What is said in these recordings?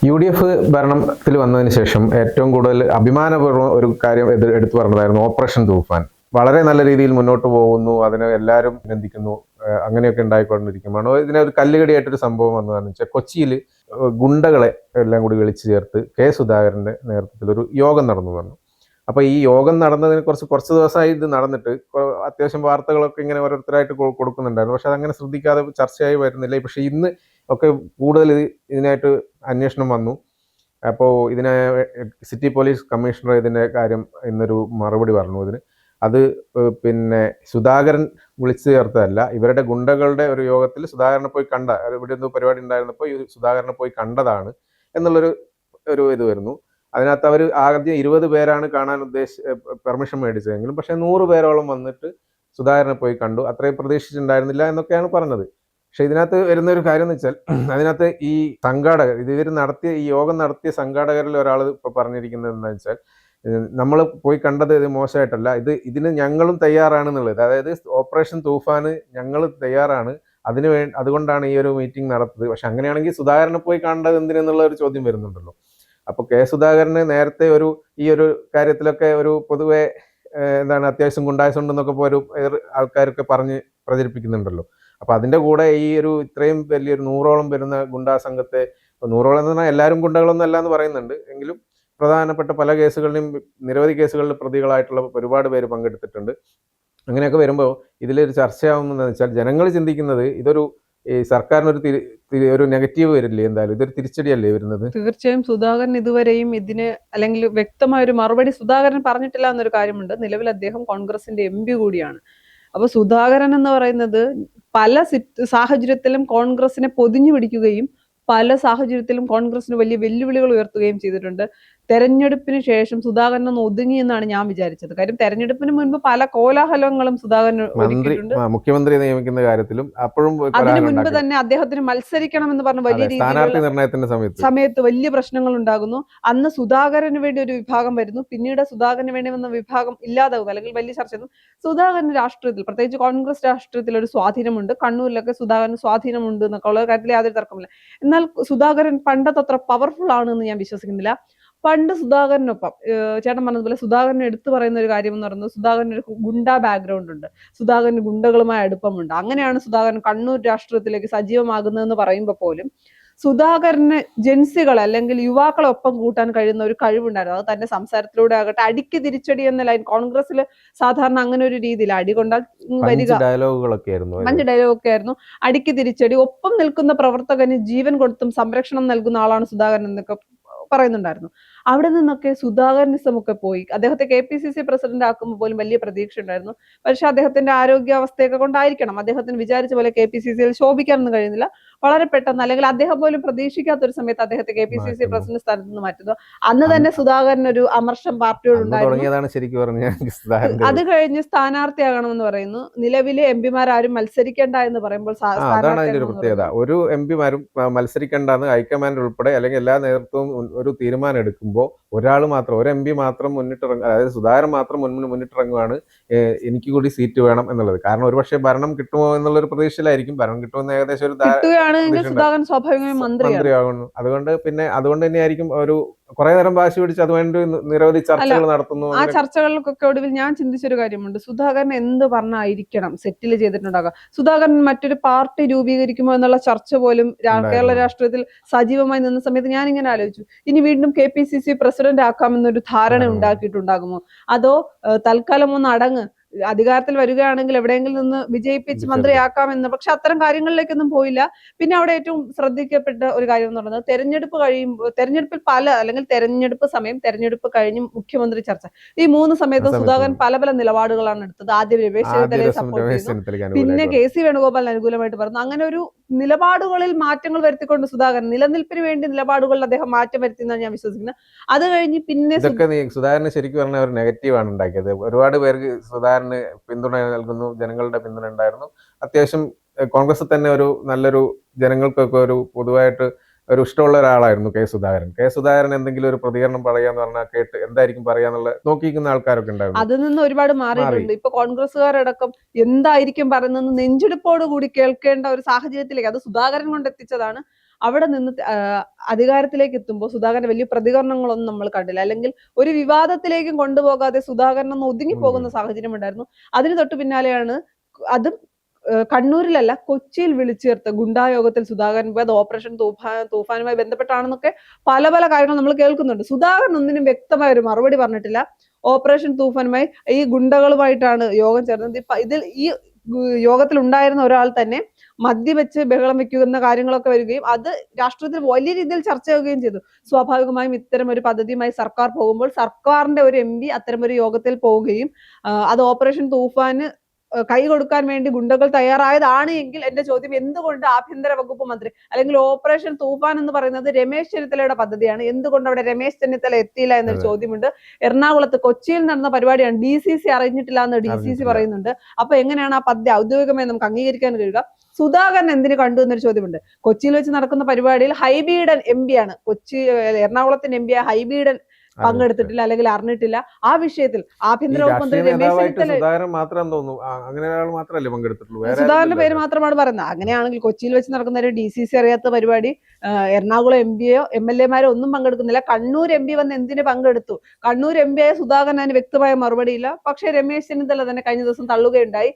UDF ഭരണത്തിൽ വന്നതിന് ശേഷം ഏറ്റവും കൂടുതൽ അഭിമാനപൂർവ്വം ഒരു കാര്യം എടുത്തു പറഞ്ഞതായിരുന്നു ഓപ്പറേഷൻ തൂഫാൻ. വളരെ നല്ല രീതിയിൽ മുന്നോട്ട് പോകുന്നു, അതിനെ എല്ലാവരും അഭിനന്ദിക്കുന്നു. അങ്ങനെയൊക്കെ ഉണ്ടായിക്കൊണ്ടിരിക്കുമ്പോൾ ഇതിനെ ഒരു കല്ലുകടിയായിട്ടൊരു സംഭവം വന്നതെന്ന് വെച്ചാൽ കൊച്ചിയിൽ ഗുണ്ടകളെ എല്ലാം കൂടി വിളിച്ചു ചേർത്ത് സുധാകരന്റെ നേതൃത്വത്തിൽ ഒരു യോഗം നടന്നു വന്നു. അപ്പോൾ ഈ യോഗം നടന്നതിന് കുറച്ച് ദിവസമായി ഇത് നടന്നിട്ട് അത്യാവശ്യം വാർത്തകളൊക്കെ ഇങ്ങനെ ഓരോരുത്തരായിട്ട് കൊടുക്കുന്നുണ്ടായിരുന്നു. പക്ഷെ അതങ്ങനെ ശ്രദ്ധിക്കാതെ ചർച്ചയായി വരുന്നില്ല. പക്ഷെ ഇന്ന് ഒക്കെ കൂടുതൽ ഇതിനായിട്ട് അന്വേഷണം വന്നു. അപ്പോൾ ഇതിനെ സിറ്റി പോലീസ് കമ്മീഷണർ ഇതിൻ്റെ കാര്യം ഇന്നൊരു മറുപടി പറഞ്ഞു. അത് പിന്നെ സുധാകരൻ വിളിച്ചു ചേർത്തതല്ല, ഇവരുടെ ഗുണ്ടകളുടെ ഒരു യോഗത്തിൽ സുധാകരനെ പോയി ഇവിടെ എന്തോ പരിപാടി ഉണ്ടായിരുന്നപ്പോൾ സുധാകരനെ പോയി കണ്ടതാണ് എന്നുള്ളൊരു ഇത് വരുന്നു. അതിനകത്ത് അവർ ആദ്യം 20 പേരാണ് കാണാൻ പെർമിഷൻ മേടിച്ചതെങ്കിലും പക്ഷെ 100 പേരോളം വന്നിട്ട് സുധാകരനെ പോയി കണ്ടു. അത്രയും പ്രതീക്ഷിച്ചിട്ടുണ്ടായിരുന്നില്ല എന്നൊക്കെയാണ് പറഞ്ഞത്. പക്ഷെ ഇതിനകത്ത് വരുന്ന ഒരു കാര്യം എന്ന് വെച്ചാൽ, അതിനകത്ത് ഈ സംഘാടകർ ഈ യോഗം നടത്തിയ സംഘാടകരിൽ ഒരാൾ ഇപ്പൊ പറഞ്ഞിരിക്കുന്നത് എന്താ വെച്ചാൽ, നമ്മൾ പോയി കണ്ടത് ഇത് മോശമായിട്ടല്ല, ഇതിന് ഞങ്ങളും തയ്യാറാണെന്നുള്ളത്. അതായത് ഓപ്പറേഷൻ തൂഫാന് ഞങ്ങൾ തയ്യാറാണ്, അതുകൊണ്ടാണ് ഈ ഒരു മീറ്റിംഗ് നടത്തുന്നത്. പക്ഷെ അങ്ങനെയാണെങ്കിൽ സുധാകരനെ പോയി കണ്ടത് എന്തിനെന്നുള്ള ഒരു ചോദ്യം വരുന്നുണ്ടല്ലോ. അപ്പൊ സുധാകരന് നേരത്തെ ഈ ഒരു കാര്യത്തിലൊക്കെ ഒരു പൊതുവെ അത്യാവശ്യം ഗുണ്ടായസുണ്ടെന്നൊക്കെ ഒരു ആൾക്കാരൊക്കെ പറഞ്ഞ് പ്രചരിപ്പിക്കുന്നുണ്ടല്ലോ. അപ്പൊ അതിന്റെ കൂടെ ഈ ഒരു ഇത്രയും വലിയൊരു 100ഓളം വരുന്ന ഗുണ്ടാ സംഘത്തെ, 100ഓളം എന്ന് പറഞ്ഞാൽ എല്ലാവരും ഗുണ്ടകളൊന്നും അല്ല എന്ന് പറയുന്നുണ്ട്, എങ്കിലും പ്രധാനപ്പെട്ട പല കേസുകളിലും നിരവധി കേസുകളിൽ പ്രതികളായിട്ടുള്ള ഒരുപാട് പേര് പങ്കെടുത്തിട്ടുണ്ട്. അങ്ങനെയൊക്കെ വരുമ്പോൾ ഇതിലൊരു ചർച്ചയാവുന്നതെന്ന് വെച്ചാൽ, ജനങ്ങൾ ചിന്തിക്കുന്നത് ഇതൊരു ഈ സർക്കാരിനൊരു നെഗറ്റീവ് വരില്ലേ, എന്തായാലും ഇതൊരു തിരിച്ചടിയല്ലേ വരുന്നത്. തീർച്ചയായും സുധാകരൻ ഇതുവരെയും ഇതിന് അല്ലെങ്കിൽ വ്യക്തമായ ഒരു മറുപടി സുധാകരൻ പറഞ്ഞിട്ടില്ല എന്നൊരു കാര്യമുണ്ട്. നിലവിൽ അദ്ദേഹം കോൺഗ്രസിന്റെ MP കൂടിയാണ്. അപ്പൊ സുധാകരൻ എന്ന് പറയുന്നത് പല സാഹചര്യത്തിലും കോൺഗ്രസിനെ പൊതിഞ്ഞു പിടിക്കുകയും പല സാഹചര്യത്തിലും കോൺഗ്രസിന് വലിയ വെല്ലുവിളികൾ ഉയർത്തുകയും ചെയ്തിട്ടുണ്ട്. തെരഞ്ഞെടുപ്പിന് ശേഷം സുധാകരൻ ഒന്ന് ഒതുങ്ങി എന്നാണ് ഞാൻ വിചാരിച്ചത്. കാര്യം തെരഞ്ഞെടുപ്പിന് മുൻപ് പല കോലാഹലങ്ങളും സുധാകരൻ ഒരുക്കിയിട്ടുണ്ട്. മുഖ്യമന്ത്രി നിയമിക്കുന്ന കാര്യത്തിലും അപ്പോഴും അതിനു മുൻപ് തന്നെ അദ്ദേഹത്തിന് മത്സരിക്കണം എന്ന് പറഞ്ഞ വലിയ രീതിയിൽ സമയത്ത് വലിയ പ്രശ്നങ്ങൾ ഉണ്ടാകുന്നു. അന്ന് സുധാകരന് വേണ്ടി ഒരു വിഭാഗം വരുന്നു, പിന്നീട് സുധാകരന് വേണ്ടി വന്ന വിഭാഗം ഇല്ലാതാവും, അല്ലെങ്കിൽ വലിയ ചർച്ച. സുധാകരന് രാഷ്ട്രീയത്തിൽ, പ്രത്യേകിച്ച് കോൺഗ്രസ് രാഷ്ട്രീയത്തിൽ ഒരു സ്വാധീനമുണ്ട്. കണ്ണൂരിലൊക്കെ സുധാകരന് സ്വാധീനമുണ്ട് എന്നൊക്കെ ഉള്ള കാര്യത്തിൽ യാതൊരു തർക്കമില്ല. എന്നാൽ സുധാകരൻ പണ്ടത്തത്ര പവർഫുൾ ആണെന്ന് ഞാൻ വിശ്വസിക്കുന്നില്ല. പണ്ട് സുധാകരനൊപ്പം ചേട്ടൻ പറഞ്ഞതുപോലെ സുധാകരൻ എടുത്തു പറയുന്ന ഒരു കാര്യം എന്ന് പറയുന്നത്, സുധാകരൻ ഒരു ഗുണ്ടാ ബാക്ക്ഗ്രൗണ്ട് ഉണ്ട്, സുധാകരന് ഗുണ്ടകളുമായി അടുപ്പമുണ്ട്. അങ്ങനെയാണ് സുധാകരൻ കണ്ണൂർ രാഷ്ട്രീയത്തിലേക്ക് സജീവമാകുന്നതെന്ന് പറയുമ്പോൾ പോലും സുധാകരന് ജൻസികളെ അല്ലെങ്കിൽ യുവാക്കളെ ഒപ്പം കൂട്ടാൻ കഴിയുന്ന ഒരു കഴിവുണ്ടായിരുന്നു. അത് തന്റെ സംസാരത്തിലൂടെ ആകട്ടെ, അടിക്ക് തിരിച്ചടി എന്ന ലൈൻ കോൺഗ്രസിൽ സാധാരണ അങ്ങനെ ഒരു രീതിയിൽ അടി കൊണ്ടാൽ വരിക, 5 ഡയലോഗൊക്കെ ആയിരുന്നു. അടിക്ക് തിരിച്ചടി, ഒപ്പം നിൽക്കുന്ന പ്രവർത്തകന് ജീവൻ കൊടുത്തും സംരക്ഷണം നൽകുന്ന ആളാണ് സുധാകരൻ എന്നൊക്കെ പറയുന്നുണ്ടായിരുന്നു. അവിടെ നിന്നൊക്കെ സുധാകരനിസമൊക്കെ പോയി. അദ്ദേഹത്തെ KPCC പ്രസിഡന്റ് ആക്കുമ്പോൾ പോലും വലിയ പ്രതീക്ഷ ഉണ്ടായിരുന്നു. പക്ഷെ അദ്ദേഹത്തിന്റെ ആരോഗ്യാവസ്ഥയൊക്കെ കൊണ്ടായിരിക്കണം അദ്ദേഹത്തിന് വിചാരിച്ച പോലെ KPCCയിൽ ശോഭിക്കാനൊന്നും കഴിയുന്നില്ല. വളരെ പെട്ടെന്ന്, അല്ലെങ്കിൽ അദ്ദേഹം പോലും പ്രതീക്ഷിക്കാത്ത ഒരു സമയത്ത് അദ്ദേഹത്തെ KPCC പ്രസിഡന്റ് സ്ഥാനത്ത് നിന്ന് മാറ്റുന്നു. അന്ന് തന്നെ സുധാകരൻ ഒരു അമർഷം പാർട്ടിയോട് ഉണ്ടായിരുന്നു. അത് കഴിഞ്ഞ് സ്ഥാനാർത്ഥിയാകണമെന്ന് പറയുന്നു. നിലവിലെ MP-മാരും മത്സരിക്കേണ്ട എന്ന് പറയുമ്പോൾ ഒരു MP-മാരും മത്സരിക്കേണ്ടെന്ന് ഹൈക്കമാൻഡ് ഉൾപ്പെടെ അല്ലെങ്കിൽ എല്ലാ നേതൃത്വവും ഒരു തീരുമാനം എടുക്കുമ്പോൾ ഒരാൾ മാത്രം, ഒരു MP മാത്രം മുന്നിട്ടിറങ്ങും, അതായത് സുധാകരൻ മാത്രം മുന്നിട്ടിറങ്ങുകയാണ് എനിക്ക് കൂടി സീറ്റ് വേണം എന്നുള്ളത്. കാരണം ഒരുപക്ഷെ ഭരണം കിട്ടുമോ എന്നുള്ളൊരു പ്രതീക്ഷയിലായിരിക്കും. ഭരണം കിട്ടുമെന്ന് ഏകദേശം ഒരു മന്ത്രിയാകുന്നു. അതുകൊണ്ട് തന്നെയായിരിക്കും ഒരു കുറെ നേരം വാശി പിടിച്ച് അതുവേണ്ടി നിരവധി ചർച്ചകൾ നടത്തുന്നു. ആ ചർച്ചകൾക്കൊക്കെ ഒടുവിൽ ഞാൻ ചിന്തിച്ചൊരു കാര്യമുണ്ട്, സുധാകരൻ എന്ത് പറഞ്ഞായിരിക്കണം സെറ്റിൽ ചെയ്തിട്ടുണ്ടാകുക. സുധാകരൻ മറ്റൊരു പാർട്ടി രൂപീകരിക്കുമോ എന്നുള്ള ചർച്ച പോലും കേരള രാഷ്ട്രീയത്തിൽ സജീവമായി നിന്ന സമയത്ത് ഞാൻ ഇങ്ങനെ ആലോചിച്ചു, ഇനി വീണ്ടും KPCC പ്രസിഡന്റ് ആക്കാമെന്നൊരു ധാരണ ഉണ്ടാക്കിയിട്ടുണ്ടാകുമോ, അതോ തൽക്കാലം ഒന്ന് അടങ്ങ്, അധികാരത്തിൽ വരികയാണെങ്കിൽ എവിടെയെങ്കിലും നിന്ന് വിജയിപ്പിച്ച് മന്ത്രിയാക്കാമെന്ന്. പക്ഷെ അത്തരം കാര്യങ്ങളിലേക്കൊന്നും പോയില്ല. പിന്നെ അവിടെ ഏറ്റവും ശ്രദ്ധിക്കപ്പെട്ട ഒരു കാര്യം എന്ന് പറയുന്നത്, തെരഞ്ഞെടുപ്പിൽ അല്ലെങ്കിൽ തെരഞ്ഞെടുപ്പ് സമയം, തെരഞ്ഞെടുപ്പ് കഴിഞ്ഞ് മുഖ്യമന്ത്രി ചർച്ച, ഈ 3 സമയത്തും സുധാകരൻ പല നിലപാടുകളാണ് എടുത്തത്. ആദ്യം രമേശ് ചെന്നിത്തലയെ സപ്പോർട്ട് ചെയ്തു, പിന്നെ KC വേണുഗോപാലിന് അനുകൂലമായിട്ട് പറഞ്ഞു. അങ്ങനെ ഒരു നിലപാടുകളിൽ മാറ്റങ്ങൾ വരുത്തിക്കൊണ്ട് സുധാകരൻ നിലനിൽപ്പിന് വേണ്ടി നിലപാടുകളിൽ അദ്ദേഹം മാറ്റം വരുത്തിയെന്നാണ് ഞാൻ വിശ്വസിക്കുന്നത്. അത് കഴിഞ്ഞ് പിന്നെ സുധാകരന് ശരിക്കും പറഞ്ഞ ഒരു നെഗറ്റീവാണ് ഉണ്ടാക്കിയത്. ഒരുപാട് പേർക്ക് സുധാകരന് പിന്തുണ നൽകുന്നു, ജനങ്ങളുടെ പിന്തുണ ഉണ്ടായിരുന്നു. അത്യാവശ്യം കോൺഗ്രസ് തന്നെ ഒരു നല്ലൊരു ജനങ്ങൾക്കൊക്കെ ഒരു പൊതുവായിട്ട് ഒരു ഇഷ്ടമുള്ള ഒരാളായിരുന്നു സുധാകരൻ. എന്തെങ്കിലും ഒരു പ്രതികരണം പറയാന്ന് പറഞ്ഞാൽ കേട്ട് എന്തായിരിക്കും പറയാന്നുള്ള നോക്കിയിരിക്കുന്ന ആൾക്കാരൊക്കെ ഉണ്ടായിരുന്നു. അതിൽ നിന്ന് ഒരുപാട് മാറിയിട്ടുണ്ട്. ഇപ്പൊ കോൺഗ്രസ്സുകാരടക്കം എന്തായിരിക്കും പറയുന്നത് നെഞ്ചെടുപ്പോട് കൂടി കേൾക്കേണ്ട ഒരു സാഹചര്യത്തിലേക്ക് അത് സുധാകരൻ കൊണ്ട് എത്തിച്ചതാണ്. അവിടെ നിന്ന് അധികാരത്തിലേക്ക് എത്തുമ്പോൾ സുധാകരന്റെ വലിയ പ്രതികരണങ്ങളൊന്നും നമ്മൾ കണ്ടില്ല. അല്ലെങ്കിൽ ഒരു വിവാദത്തിലേക്കും കൊണ്ടുപോകാതെ സുധാകരൻ ഒന്ന് ഒതുങ്ങി പോകുന്ന സാഹചര്യം ഉണ്ടായിരുന്നു. അതിന് തൊട്ട് പിന്നാലെയാണ് അതും കണ്ണൂരിലല്ല കൊച്ചിയിൽ വിളിച്ചു ചേർത്ത ഗുണ്ടായോഗത്തിൽ സുധാകരൻ പോയത് ഓപ്പറേഷൻ തൂഫാനുമായി ബന്ധപ്പെട്ടാണെന്നൊക്കെ പല പല കാര്യങ്ങൾ നമ്മൾ കേൾക്കുന്നുണ്ട്. സുധാകരൻ ഒന്നിനും വ്യക്തമായ ഒരു മറുപടി പറഞ്ഞിട്ടില്ല. ഓപ്പറേഷൻ തൂഫാനുമായി ഈ ഗുണ്ടകളുമായിട്ടാണ് യോഗം ചേർന്നത്. ഇതിൽ ഈ യോഗത്തിൽ ഉണ്ടായിരുന്ന ഒരാൾ തന്നെ മദ്യവെച്ച് ബഹളം വെക്കുന്ന കാര്യങ്ങളൊക്കെ വരികയും അത് രാഷ്ട്രീയത്തിൽ വലിയ രീതിയിൽ ചർച്ചയാവുകയും ചെയ്തു. സ്വാഭാവികമായും ഇത്തരം ഒരു പദ്ധതിയുമായി സർക്കാർ പോകുമ്പോൾ സർക്കാരിന്റെ ഒരു MP അത്തരം ഒരു യോഗത്തിൽ പോവുകയും അത് ഓപ്പറേഷൻ തൂഫാന് കൈ കൊടുക്കാൻ വേണ്ടി ഗുണ്ടകൾ തയ്യാറായതാണ് എങ്കിൽ എന്റെ ചോദ്യം, എന്തുകൊണ്ട് ആഭ്യന്തര വകുപ്പ് മന്ത്രി അല്ലെങ്കിൽ ഓപ്പറേഷൻ തൂഫാൻ എന്ന് പറയുന്നത് രമേശ് ചെന്നിത്തലയുടെ പദ്ധതിയാണ്, എന്തുകൊണ്ട് അവിടെ രമേശ് ചെന്നിത്തല എത്തിയില്ല എന്നൊരു ചോദ്യമുണ്ട്. എറണാകുളത്ത് കൊച്ചിയിൽ നടന്ന പരിപാടിയാണ്, DCC അറിഞ്ഞിട്ടില്ല എന്ന് DCC പറയുന്നുണ്ട്. അപ്പൊ എങ്ങനെയാണ് ആ പദ്ധതി ഔദ്യോഗികമായി നമുക്ക് അംഗീകരിക്കാൻ കഴിയുക? സുധാകരൻ എന്തിനു കണ്ടു എന്നൊരു ചോദ്യമുണ്ട്. കൊച്ചിയിൽ വെച്ച് നടക്കുന്ന പരിപാടിയിൽ ഹൈബീഡൻ MP ആണ്, എറണാകുളത്തിന്റെ MP ഹൈബീഡൻ പങ്കെടുത്തിട്ടില്ല അല്ലെങ്കിൽ അറിഞ്ഞിട്ടില്ല. ആ വിഷയത്തിൽ ആഭ്യന്തര വകുപ്പ് മന്ത്രി രമേശ് ചെന്നിത്തല സുധാകരന്റെ പേര് മാത്രമാണ് പറയുന്നത്. അങ്ങനെയാണെങ്കിൽ കൊച്ചിയിൽ വെച്ച് നടക്കുന്ന ഒരു DCC അറിയാത്ത പരിപാടി എറണാകുളം MPയോ MLA മാരോ ഒന്നും പങ്കെടുക്കുന്നില്ല. കണ്ണൂർ MP വന്ന് എന്തിനു പങ്കെടുത്തു? കണ്ണൂർ MP ആയ സുധാകരൻ അതിന് വ്യക്തമായ മറുപടിയില്ല. പക്ഷേ രമേശ് ചെന്നിത്തല തന്നെ കഴിഞ്ഞ ദിവസം തള്ളുകയുണ്ടായി.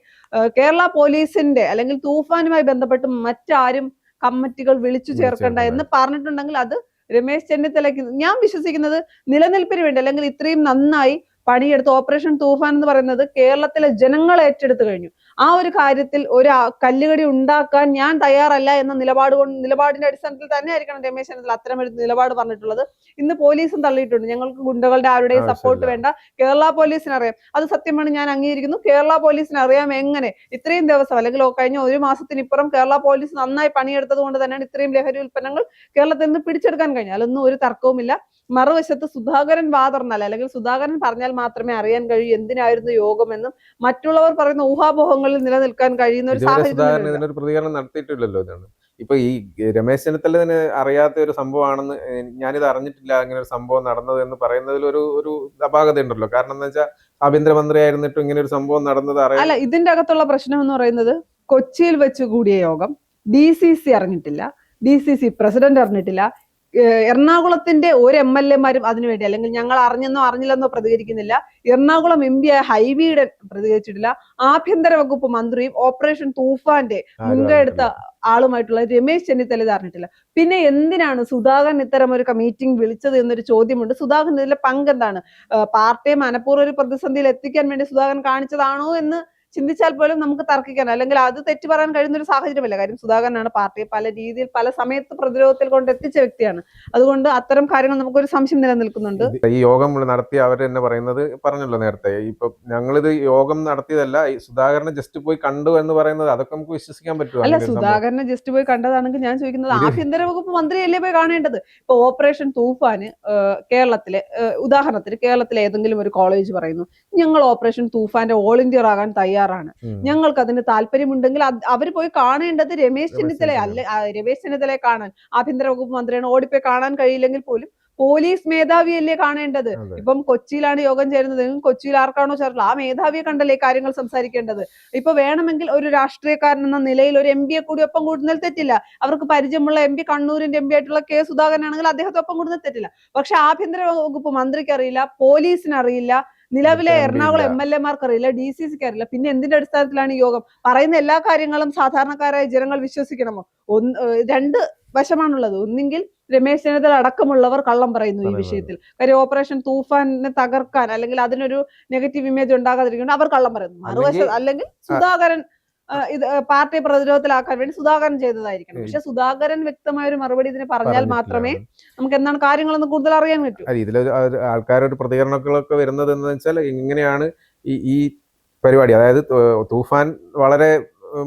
കേരള പോലീസിന്റെ അല്ലെങ്കിൽ തൂഫാനുമായി ബന്ധപ്പെട്ട് മറ്റാരും കമ്മിറ്റികൾ വിളിച്ചു ചേർക്കണ്ട എന്ന് പറഞ്ഞിട്ടുണ്ടെങ്കിൽ അത് രമേശ് ചെന്നിത്തലയ്ക്ക്, ഞാൻ വിശ്വസിക്കുന്നത് നിലനിൽപ്പിന് വേണ്ടി അല്ലെങ്കിൽ ഇത്രയും നന്നായി പണിയെടുത്ത് ഓപ്പറേഷൻ തൂഫാൻ എന്ന് പറയുന്നത് കേരളത്തിലെ ജനങ്ങൾ ഏറ്റെടുത്തു കഴിഞ്ഞു. ആ ഒരു കാര്യത്തിൽ ഒരു കല്ലുകടി ഉണ്ടാക്കാൻ ഞാൻ തയ്യാറല്ല എന്ന നിലപാടിന്റെ അടിസ്ഥാനത്തിൽ തന്നെ ആയിരിക്കണം രമേശ് ചെന്നിത്തല അത്തരം ഒരു നിലപാട് പറഞ്ഞിട്ടുള്ളത്. ഇന്ന് പോലീസും തള്ളിയിട്ടുണ്ട്, ഞങ്ങൾക്ക് ഗുണ്ടകളുടെ ആരുടെയും സപ്പോർട്ട് വേണ്ട, കേരള പോലീസിന് അറിയാം. അത് സത്യമാണ്, ഞാൻ അംഗീകരിക്കുന്നു. കേരള പോലീസിന് അറിയാം എങ്ങനെ ഇത്രയും ദിവസം അല്ലെങ്കിൽ കഴിഞ്ഞ ഒരു മാസത്തിനിപ്പുറം കേരള പോലീസ് നന്നായി പണിയെടുത്തത് കൊണ്ട് തന്നെയാണ് ഇത്രയും ലഹരി ഉൽപ്പന്നങ്ങൾ കേരളത്തിൽ നിന്ന് പിടിച്ചെടുക്കാൻ കഴിഞ്ഞു. അതൊന്നും ഒരു തർക്കവുമില്ല. മറുവശത്ത് സുധാകരൻ വാതുറന്നാൽ അല്ലെങ്കിൽ സുധാകരൻ പറഞ്ഞാൽ മാത്രമേ അറിയാൻ കഴിയൂ എന്തിനായിരുന്നു യോഗമെന്നും മറ്റുള്ളവർ പറയുന്ന ഊഹാപോഹങ്ങളിൽ നിലനിൽക്കാൻ കഴിയുന്ന ഒരു സാഹചര്യം പ്രതികരണം നടത്തിയിട്ടില്ലല്ലോ. ഇതാണ് ഇപ്പൊ ഈ രമേശ് ചെന്നിത്തല തന്നെ അറിയാത്ത ഒരു സംഭവമാണെന്ന്, ഞാനിത് അറിഞ്ഞിട്ടില്ല ഇങ്ങനെ ഒരു സംഭവം നടന്നത് എന്ന് പറയുന്നതിൽ ഒരു അപാകത ഉണ്ടല്ലോ. കാരണം എന്താ വെച്ചാൽ ആഭ്യന്തരമന്ത്രി ആയിരുന്നിട്ടും ഇങ്ങനെ ഒരു സംഭവം നടന്നത് അല്ല. ഇതിന്റെ അകത്തുള്ള പ്രശ്നം എന്ന് പറയുന്നത് കൊച്ചിയിൽ വെച്ച് കൂടിയ യോഗം DCC അറിഞ്ഞിട്ടില്ല, DCC പ്രസിഡന്റ് അറിഞ്ഞിട്ടില്ല, എറണാകുളത്തിന്റെ ഒരു MLA-മാരും അതിനുവേണ്ടി അല്ലെങ്കിൽ ഞങ്ങൾ അറിഞ്ഞെന്നോ അറിഞ്ഞില്ലെന്നോ പ്രതികരിക്കുന്നില്ല. എറണാകുളം MP ആയ ഹൈബീഡൻ പ്രതികരിച്ചിട്ടില്ല. ആഭ്യന്തര വകുപ്പ് മന്ത്രിയും ഓപ്പറേഷൻ തൂഫാന്റെ മുൻകൈ എടുത്ത ആളുമായിട്ടുള്ള രമേശ് ചെന്നിത്തല ഇത് അറിഞ്ഞിട്ടില്ല. പിന്നെ എന്തിനാണ് സുധാകരൻ ഇത്തരം ഒരു മീറ്റിംഗ് വിളിച്ചത് എന്നൊരു ചോദ്യമുണ്ട്. സുധാകരൻ ഇതിലെ പങ്കെന്താണ്? പാർട്ടിയെ മനഃപൂർവ്വം ഒരു പ്രതിസന്ധിയിൽ എത്തിക്കാൻ വേണ്ടി സുധാകരൻ കാണിച്ചതാണോ എന്ന് ചിന്തിച്ചാൽ പോലും നമുക്ക് തർക്കിക്കാൻ അല്ലെങ്കിൽ അത് തെറ്റു പറയാൻ കഴിയുന്ന ഒരു സാഹചര്യമല്ല. കാര്യം സുധാകരനാണ് പാർട്ടിയെ പല രീതിയിൽ പല സമയത്ത് പ്രതിരോധത്തിൽ കൊണ്ടെത്തിച്ച വ്യക്തിയാണ്. അതുകൊണ്ട് അത്തരം കാര്യങ്ങൾ നമുക്കൊരു സംശയം നിലനിൽക്കുന്നുണ്ട്. ഈ യോഗം നടത്തി അവർ തന്നെ പറയുന്നത് പറഞ്ഞല്ലോ നേരത്തെ, ഇപ്പൊ ഞങ്ങളിത് യോഗം നടത്തിയതല്ല, ഈ സുധാകരനെ ജസ്റ്റ് പോയി കണ്ടു എന്ന് പറയുന്നത് അതൊക്കെ നമുക്ക് വിശ്വസിക്കാൻ പറ്റുമോ? അല്ല, സുധാകരനെ ജസ്റ്റ് പോയി കണ്ടതാണെങ്കിൽ ഞാൻ ചോദിക്കുന്നത് ആഭ്യന്തര വകുപ്പ് മന്ത്രിയല്ലേ പോയി കാണേണ്ടത്? ഇപ്പൊ ഓപ്പറേഷൻ തൂഫാന് ഉദാഹരണത്തിന് കേരളത്തിലെ ഏതെങ്കിലും ഒരു കോളേജ് പറയുന്നു ഞങ്ങൾ ഓപ്പറേഷൻ തൂഫാന്റെ വോളണ്ടിയർ ആകാൻ തയ്യാറാണ്, ഞങ്ങൾക്ക് അതിന് താല്പര്യമുണ്ടെങ്കിൽ അവർ പോയി കാണേണ്ടത് രമേശ് ചെന്നിത്തലയെ അല്ല. രമേശ് ചെന്നിത്തലയെ കാണാൻ ആഭ്യന്തര വകുപ്പ് മന്ത്രിയാണ്, ഓടിപ്പോയി കാണാൻ കഴിയില്ലെങ്കിൽ പോലും പോലീസ് മേധാവിയല്ലേ കാണേണ്ടത്? ഇപ്പം കൊച്ചിയിലാണ് യോഗം ചേരുന്നത്, കൊച്ചിയിൽ ആർക്കാണോ ചേർന്നത് ആ മേധാവിയെ കണ്ടല്ലേ കാര്യങ്ങൾ സംസാരിക്കേണ്ടത്. ഇപ്പൊ വേണമെങ്കിൽ ഒരു രാഷ്ട്രീയക്കാരൻ എന്ന നിലയിൽ ഒരു MP കൂടി ഒപ്പം കൂടുന്നതിൽ തെറ്റില്ല. അവർക്ക് പരിചയമുള്ള MP കണ്ണൂരിന്റെ MP ആയിട്ടുള്ള K സുധാകരനാണെങ്കിൽ അദ്ദേഹത്തെ ഒപ്പം കൂടുന്നതിൽ തെറ്റില്ല. പക്ഷെ ആഭ്യന്തര വകുപ്പ് മന്ത്രിക്ക് അറിയില്ല, പോലീസിന് അറിയില്ല, നിലവിലെ എറണാകുളം MLA-മാർക്ക് അറിയില്ല, DCC-ക്ക് അറിയില്ല. പിന്നെ എന്തിന്റെ അടിസ്ഥാനത്തിലാണ് ഈ യോഗം? പറയുന്ന എല്ലാ കാര്യങ്ങളും സാധാരണക്കാരായ ജനങ്ങൾ വിശ്വസിക്കണമോ? രണ്ട് വശമാണുള്ളത്. ഒന്നെങ്കിൽ രമേശ് ചെന്നിത്തല അടക്കമുള്ളവർ കള്ളം പറയുന്നു ഈ വിഷയത്തിൽ. കാര്യം ഓപ്പറേഷൻ തൂഫാനെ തകർക്കാൻ അല്ലെങ്കിൽ അതിനൊരു നെഗറ്റീവ് ഇമേജ് ഉണ്ടാകാതിരിക്കണം അവർ കള്ളം പറയുന്നു. മറുവശം അല്ലെങ്കിൽ സുധാകരൻ ഇത് പാർട്ടിയെ പ്രതിരോധത്തിലാക്കാൻ വേണ്ടി സുധാകരൻ ചെയ്തതായിരിക്കണം. പക്ഷെ സുധാകരൻ വ്യക്തമായ ഒരു മറുപടി ഇതിന് പറഞ്ഞാൽ മാത്രമേ നമുക്ക് എന്താണ് കാര്യങ്ങളെന്ന് കൂടുതൽ അറിയാൻ പറ്റൂ. ഇതിൽ ആൾക്കാരുടെ പ്രതികരണങ്ങളൊക്കെ വരുന്നത് എന്ന് വെച്ചാൽ ഇങ്ങനെയാണ് ഈ പരിപാടി, അതായത് തൂഫാൻ വളരെ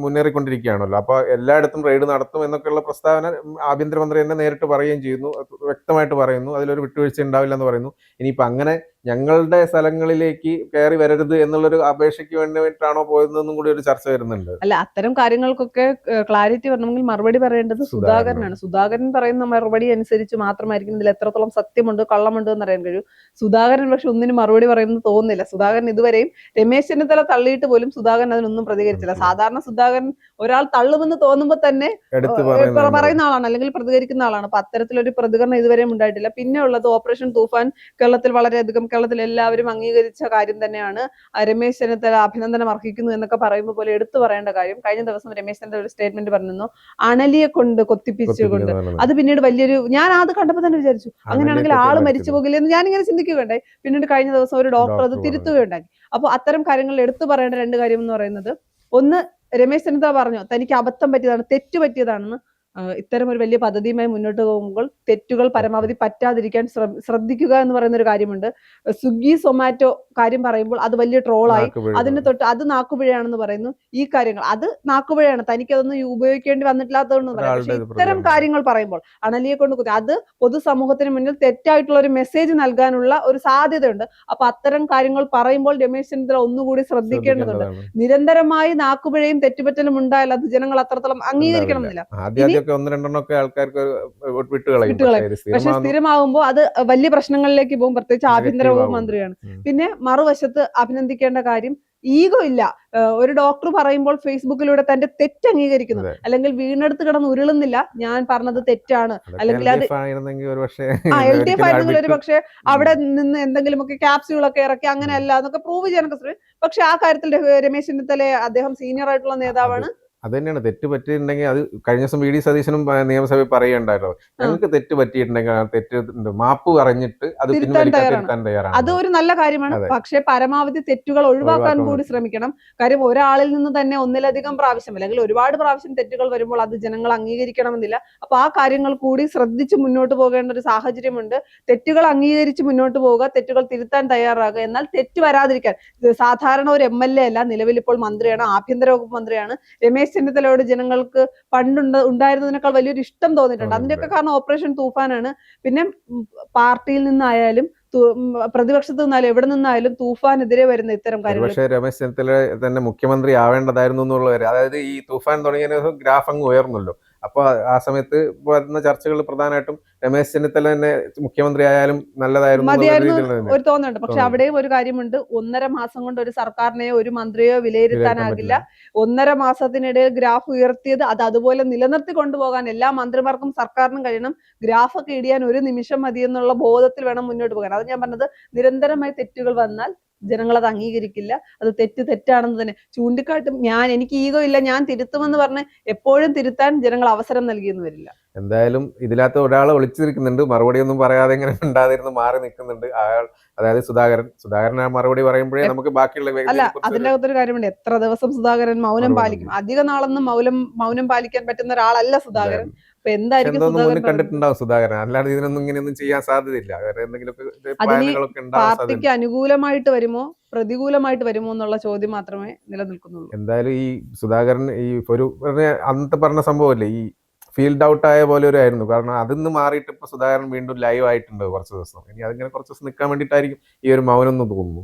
മുന്നേറിക്കൊണ്ടിരിക്കുകയാണല്ലോ. അപ്പൊ എല്ലായിടത്തും റെയ്ഡ് നടത്തും എന്നൊക്കെയുള്ള പ്രസ്താവന ആഭ്യന്തരമന്ത്രി തന്നെ നേരിട്ട് പറയുകയും ചെയ്യുന്നു, വ്യക്തമായിട്ട് പറയുന്നു, അതിലൊരു വിട്ടുവീഴ്ച ഉണ്ടാവില്ല എന്ന് പറയുന്നു. ഇനിയിപ്പോ അങ്ങനെ ഞങ്ങളുടെ സ്ഥലങ്ങളിലേക്ക് കയറി വരരുത് എന്നുള്ളൊരു അപേക്ഷയ്ക്ക് വേണ്ടിയിട്ടാണോ പോയതെന്നും കൂടി ഒരു ചർച്ച വരുന്നുണ്ട്. അല്ല, അത്തരം കാര്യങ്ങൾക്കൊക്കെ ക്ലാരിറ്റി വരണമെങ്കിൽ മറുപടി പറയേണ്ടത് സുധാകരനാണ്. സുധാകരൻ പറയുന്ന മറുപടി അനുസരിച്ച് മാത്രമായിരിക്കും ഇതിൽ എത്രത്തോളം സത്യമുണ്ട് കള്ളമുണ്ട് എന്ന് അറിയാൻ കഴിയൂ. സുധാകരൻ പക്ഷെ ഒന്നിനും മറുപടി പറയുമെന്ന് തോന്നുന്നില്ല. സുധാകരൻ ഇതുവരെയും രമേശ് ചെന്നിത്തല തള്ളിയിട്ട് പോലും സുധാകരൻ അതിനൊന്നും പ്രതികരിച്ചില്ല. സാധാരണ സുധാകരൻ ഒരാൾ തള്ളുമെന്ന് തോന്നുമ്പോൾ തന്നെ പറയുന്ന ആളാണ്, അല്ലെങ്കിൽ പ്രതികരിക്കുന്ന ആളാണ്. അപ്പൊ അത്തരത്തിലൊരു പ്രതികരണം ഇതുവരെയും ഉണ്ടായിട്ടില്ല. പിന്നെ ഉള്ളത് ഓപ്പറേഷൻ തൂഫാൻ കേരളത്തിൽ വളരെയധികം, കേരളത്തിൽ എല്ലാവരും അംഗീകരിച്ച കാര്യം തന്നെയാണ്. രമേശ് ചെന്നിത്തല അഭിനന്ദനം അർഹിക്കുന്നു എന്നൊക്കെ പറയുമ്പോൾ പോലെ എടുത്തു പറയേണ്ട കാര്യം, കഴിഞ്ഞ ദിവസം രമേശ് ചെന്നിത്തല ഒരു സ്റ്റേറ്റ്മെന്റ് പറഞ്ഞിരുന്നു, അണലിയെ കൊണ്ട് കൊത്തിപ്പിച്ചുകൊണ്ട്. അത് പിന്നീട് വലിയൊരു, ഞാൻ അത് കണ്ടപ്പോൾ തന്നെ വിചാരിച്ചു അങ്ങനെയാണെങ്കിൽ ആള് മരിച്ചു പോകില്ല എന്ന് ഞാനിങ്ങനെ ചിന്തിക്കുകയുണ്ടായി. പിന്നീട് കഴിഞ്ഞ ദിവസം ഒരു ഡോക്ടർ അത് തിരുത്തുകയുണ്ടായി. അപ്പൊ അത്തരം കാര്യങ്ങൾ എടുത്തു പറയേണ്ട രണ്ട് കാര്യം എന്ന് പറയുന്നത്, ഒന്ന്, രമേശ് ചെന്നിത്തല പറഞ്ഞു തനിക്ക് അബദ്ധം പറ്റിയതാണ്, തെറ്റ് പറ്റിയതാണെന്ന്. ഇത്തരം ഒരു വലിയ പദ്ധതിയുമായി മുന്നോട്ട് പോകുമ്പോൾ തെറ്റുകൾ പരമാവധി പറ്റാതിരിക്കാൻ ശ്രദ്ധിക്കുക എന്ന് പറയുന്ന ഒരു കാര്യമുണ്ട്. സ്വിഗ്ഗി സൊമാറ്റോ കാര്യം പറയുമ്പോൾ അത് വലിയ ട്രോളായി. അതിന് തൊട്ട് അത് നാക്കുപിഴയാണെന്ന് പറയുന്നു. ഈ കാര്യങ്ങൾ അത് നാക്കുപിഴയാണ്, തനിക്കതൊന്നും ഉപയോഗിക്കേണ്ടി വന്നിട്ടില്ലാത്തതെന്ന് പറയാം. പക്ഷെ ഇത്തരം കാര്യങ്ങൾ പറയുമ്പോൾ അണലിയെ കൊണ്ട് കുത്തി, അത് പൊതുസമൂഹത്തിന് മുന്നിൽ തെറ്റായിട്ടുള്ള ഒരു മെസ്സേജ് നൽകാനുള്ള ഒരു സാധ്യതയുണ്ട്. അപ്പൊ അത്തരം കാര്യങ്ങൾ പറയുമ്പോൾ രമേശ് ചെന്നിത്തല ഒന്നുകൂടി ശ്രദ്ധിക്കേണ്ടതുണ്ട്. നിരന്തരമായി നാക്കുപിഴയും തെറ്റുപറ്റലും ഉണ്ടായാൽ അത് ജനങ്ങൾ അത്രത്തോളം അംഗീകരിക്കണമെന്നില്ല. പക്ഷെ സ്ഥിരമാകുമ്പോൾ അത് വലിയ പ്രശ്നങ്ങളിലേക്ക് പോകും, പ്രത്യേകിച്ച് ആഭ്യന്തര വകുപ്പ് മന്ത്രിയാണ്. പിന്നെ മറുവശത്ത് അഭിനന്ദിക്കേണ്ട കാര്യം, ഈഗോ ഇല്ല. ഒരു ഡോക്ടർ പറയുമ്പോൾ ഫേസ്ബുക്കിലൂടെ തന്റെ തെറ്റ് അംഗീകരിക്കുന്നു, അല്ലെങ്കിൽ വീണെടുത്ത് കിടന്ന് ഉരുളുന്നില്ല, ഞാൻ പറഞ്ഞത് തെറ്റാണ്, അല്ലെങ്കിൽ അത് LDF ആയിരുന്നെങ്കിൽ ഒരു പക്ഷെ അവിടെ നിന്ന് എന്തെങ്കിലുമൊക്കെ ക്യാപ്സ്യൂളൊക്കെ ഇറക്കി അങ്ങനെയല്ല എന്നൊക്കെ പ്രൂവ് ചെയ്യാനൊക്കെ ശ്രമിക്കും. പക്ഷെ ആ കാര്യത്തിൽ രമേശ് ചെന്നിത്തല, അദ്ദേഹം സീനിയർ ആയിട്ടുള്ള നേതാവാണ്. അത് തന്നെയാണ്, തെറ്റ് പറ്റിയിട്ടുണ്ടെങ്കിൽ അത് കഴിഞ്ഞ ദിവസം VD സതീശനും നിയമസഭയിൽ പറയുകയുണ്ടായിരുന്നു, ഞങ്ങൾക്ക് തെറ്റ് പറ്റിയിട്ടുണ്ടെങ്കിൽ തെറ്റ് മാപ്പ് പറഞ്ഞിട്ട് അത് തിരുത്താൻ തയ്യാറാണ്. അത് ഒരു നല്ല കാര്യമാണ്. പക്ഷെ പരമാവധി തെറ്റുകൾ ഒഴിവാക്കാൻ കൂടി ശ്രമിക്കണം. കാര്യം ഒരാളിൽ നിന്ന് തന്നെ ഒന്നിലധികം പ്രാവശ്യം അല്ലെങ്കിൽ ഒരുപാട് പ്രാവശ്യം തെറ്റുകൾ വരുമ്പോൾ അത് ജനങ്ങൾ അംഗീകരിക്കണമെന്നില്ല. അപ്പൊ ആ കാര്യങ്ങൾ കൂടി ശ്രദ്ധിച്ച് മുന്നോട്ട് പോകേണ്ട ഒരു സാഹചര്യമുണ്ട്. തെറ്റുകൾ അംഗീകരിച്ച് മുന്നോട്ട് പോവുക, തെറ്റുകൾ തിരുത്താൻ തയ്യാറാകുക, എന്നാൽ തെറ്റ് വരാതിരിക്കാൻ. സാധാരണ ഒരു MLA അല്ല, നിലവിൽ ഇപ്പോൾ മന്ത്രിയാണ്, ആഭ്യന്തര വകുപ്പ് മന്ത്രിയാണ്. രമേശ് ചെന്നിത്തലയോട് ജനങ്ങൾക്ക് ഉണ്ടായിരുന്നതിനേക്കാൾ വലിയൊരു ഇഷ്ടം തോന്നിയിട്ടുണ്ട്. അതിന്റെയൊക്കെ കാരണം ഓപ്പറേഷൻ തൂഫാനാണ്. പിന്നെ പാർട്ടിയിൽ നിന്നായാലും പ്രതിപക്ഷത്ത് നിന്നാലും എവിടെ നിന്നായാലും തൂഫാനെതിരെ വരുന്ന ഇത്തരം കാര്യങ്ങൾ. പക്ഷേ രമേശ് ചെന്നിത്തല തന്നെ മുഖ്യമന്ത്രി ആവേണ്ടതായിരുന്നു എന്നുള്ളവർ, അതായത് ഈ തൂഫാൻ തുടങ്ങിയ ഗ്രാഫ് അങ്ങ് ഉയർന്നല്ലോ. അപ്പൊ ആ സമയത്ത് വരുന്ന ചർച്ചകൾ പ്രധാനമായിട്ടും രമേശ് ചെന്നിത്തല തന്നെ മുഖ്യമന്ത്രി ആയാലും നല്ലതായിരുന്നു ഒരു തോന്നുന്നുണ്ട്. പക്ഷെ അവിടെയും ഒരു കാര്യമുണ്ട്, 1.5 മാസം കൊണ്ട് ഒരു സർക്കാരിനെയോ ഒരു മന്ത്രിയോ വിലയിരുത്താനാകില്ല. 1.5 മാസത്തിനിടയിൽ ഗ്രാഫ് ഉയർത്തിയത് അത് അതുപോലെ നിലനിർത്തി കൊണ്ടുപോകാൻ എല്ലാ മന്ത്രിമാർക്കും സർക്കാരിനും കഴിയണം. ഗ്രാഫൊക്കെ ഇടിയാൻ ഒരു നിമിഷം മതി എന്നുള്ള ബോധത്തിൽ വേണം മുന്നോട്ട് പോകാൻ. അത് ഞാൻ പറഞ്ഞത്, നിരന്തരമായി തെറ്റുകൾ വന്നാൽ ജനങ്ങൾ അത് അംഗീകരിക്കില്ല. അത് തെറ്റാണെന്ന് തന്നെ ചൂണ്ടിക്കാട്ടും. എനിക്ക് ഈഗോ ഇല്ല, ഞാൻ തിരുത്തുമെന്ന് പറഞ്ഞ് എപ്പോഴും തിരുത്താൻ ജനങ്ങൾ അവസരം നൽകിയെന്ന് വരില്ല. എന്തായാലും ഇതിനകത്ത് ഒരാളെ വിളിച്ചിരിക്കുന്നുണ്ട്, മറുപടി ഒന്നും പറയാതെ ഇങ്ങനെ ഉണ്ടാതിരുന്ന് മാറി നിൽക്കുന്നുണ്ട് അയാൾ, അതായത് സുധാകരൻ ആ മറുപടി പറയുമ്പോഴേ നമുക്ക് ബാക്കിയുള്ള അല്ല, അതിന്റെ അകത്തൊരു കാര്യമുണ്ട്, എത്ര ദിവസം സുധാകരൻ മൗനം പാലിക്കും? അധിക നാളൊന്നും മൗനം പാലിക്കാൻ പറ്റുന്ന ഒരാളല്ല സുധാകരൻ. അപ്പൊ എന്തായിരിക്കും കണ്ടിട്ടുണ്ടാവും സുധാകരൻ, അല്ലാതെ ഇതിനൊന്നും ഇങ്ങനെയൊന്നും ചെയ്യാൻ സാധ്യതയില്ല. പാർട്ടിക്ക് അനുകൂലമായിട്ട് വരുമോ പ്രതികൂലമായിട്ട് വരുമോ എന്നുള്ള ചോദ്യം മാത്രമേ നിലനിൽക്കുന്നുള്ളൂ. എന്തായാലും ഈ സുധാകരൻ ഈ ഒരു അന്നത്തെ പറഞ്ഞ സംഭവമല്ലേ, ഈ ഫീൽഡ് ഔട്ട് ആയ പോലെ ഒരു ആയിരുന്നു. കാരണം അതിന്ന് മാറിയിട്ട് ഇപ്പൊ സുധാകരൻ വീണ്ടും ലൈവ് ആയിട്ടുണ്ട് കുറച്ച് ദിവസം. ഇനി അതിങ്ങനെ കുറച്ച് ദിവസം നിൽക്കാൻ വേണ്ടിയിട്ടായിരിക്കും ഈ ഒരു മൗനം എന്ന് തോന്നുന്നു.